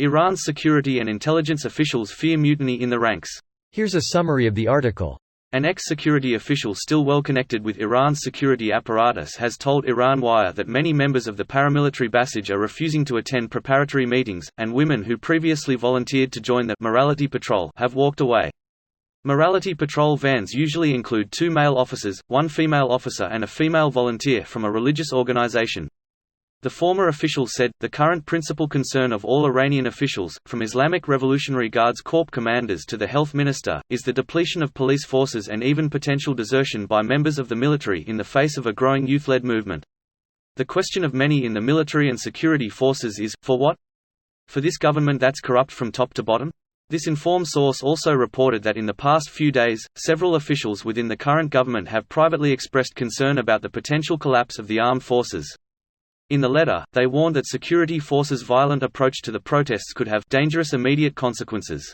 Iran's security and intelligence officials fear mutiny in the ranks. Here's a summary of the article. An ex-security official still well connected with Iran's security apparatus has told Iran Wire that many members of the paramilitary Basij are refusing to attend preparatory meetings, and women who previously volunteered to join the Morality Patrol have walked away. Morality Patrol vans usually include 2 male officers, 1 female officer and a female volunteer from a religious organization. The former official said, "The current principal concern of all Iranian officials, from Islamic Revolutionary Guards Corps commanders to the health minister, is the depletion of police forces and even potential desertion by members of the military in the face of a growing youth-led movement. The question of many in the military and security forces is, for what? For this government that's corrupt from top to bottom?" This informed source also reported that in the past few days, several officials within the current government have privately expressed concern about the potential collapse of the armed forces. In the letter, they warned that security forces' violent approach to the protests could have dangerous immediate consequences.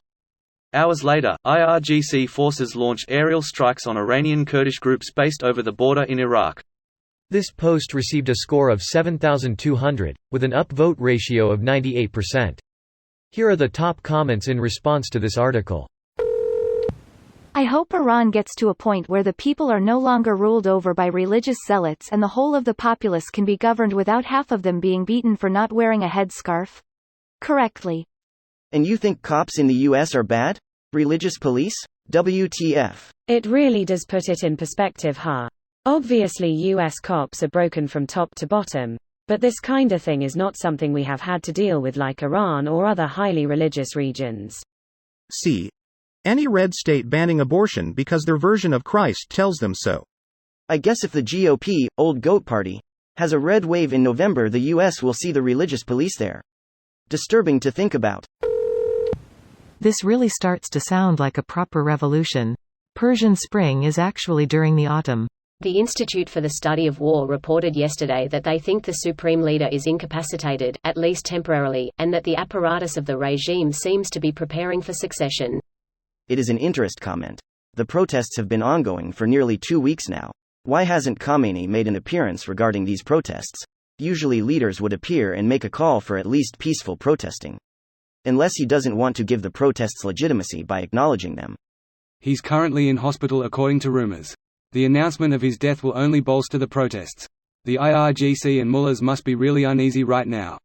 Hours later, IRGC forces launched aerial strikes on Iranian Kurdish groups based over the border in Iraq. This post received a score of 7,200, with an upvote ratio of 98%. Here are the top comments in response to this article. I hope Iran gets to a point where the people are no longer ruled over by religious zealots and the whole of the populace can be governed without half of them being beaten for not wearing a headscarf correctly. And you think cops in the US are bad? Religious police? WTF. It really does put it in perspective, huh? Obviously US cops are broken from top to bottom, but this kind of thing is not something we have had to deal with like Iran or other highly religious regions. See? Any red state banning abortion because their version of Christ tells them so. I guess if the GOP, Old Goat Party, has a red wave in November, the US will see the religious police there. Disturbing to think about. This really starts to sound like a proper revolution. Persian Spring is actually during the autumn. The Institute for the Study of War reported yesterday that they think the supreme leader is incapacitated, at least temporarily, and that the apparatus of the regime seems to be preparing for succession. It is an interest comment. The protests have been ongoing for nearly 2 weeks now. Why hasn't Khamenei made an appearance regarding these protests? Usually leaders would appear and make a call for at least peaceful protesting. Unless he doesn't want to give the protests legitimacy by acknowledging them. He's currently in hospital according to rumors. The announcement of his death will only bolster the protests. The IRGC and mullahs must be really uneasy right now.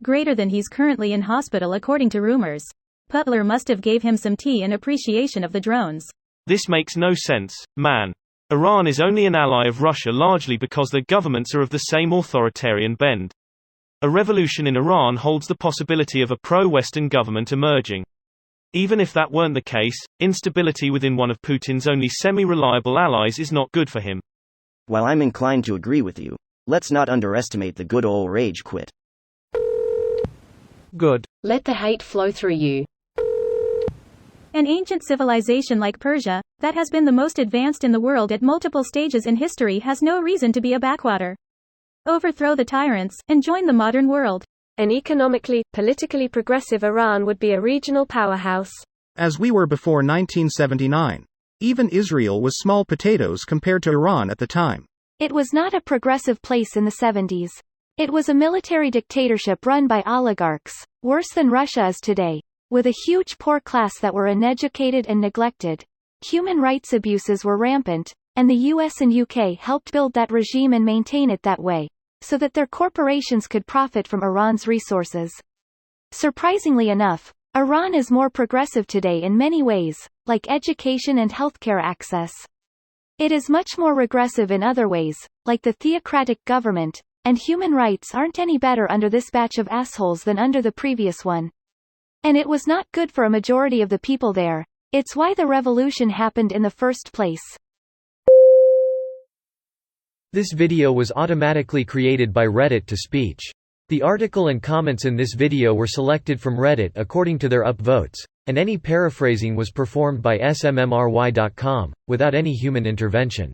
Greater than he's currently in hospital according to rumors. Putler must have gave him some tea in appreciation of the drones. This makes no sense, man. Iran is only an ally of Russia largely because their governments are of the same authoritarian bend. A revolution in Iran holds the possibility of a pro-Western government emerging. Even if that weren't the case, instability within one of Putin's only semi-reliable allies is not good for him. While I'm inclined to agree with you, let's not underestimate the good old rage quit. Good. Let the hate flow through you. An ancient civilization like Persia, that has been the most advanced in the world at multiple stages in history, has no reason to be a backwater. Overthrow the tyrants, and join the modern world. An economically, politically progressive Iran would be a regional powerhouse. As we were before 1979. Even Israel was small potatoes compared to Iran at the time. It was not a progressive place in the 70s. It was a military dictatorship run by oligarchs, worse than Russia is today. With a huge poor class that were uneducated and neglected. Human rights abuses were rampant, and the US and UK helped build that regime and maintain it that way, so that their corporations could profit from Iran's resources. Surprisingly enough, Iran is more progressive today in many ways, like education and healthcare access. It is much more regressive in other ways, like the theocratic government, and human rights aren't any better under this batch of assholes than under the previous one. And it was not good for a majority of the people there. It's why the revolution happened in the first place. This video was automatically created by Reddit to speech. The article and comments in this video were selected from Reddit according to their upvotes, and any paraphrasing was performed by smmry.com, without any human intervention.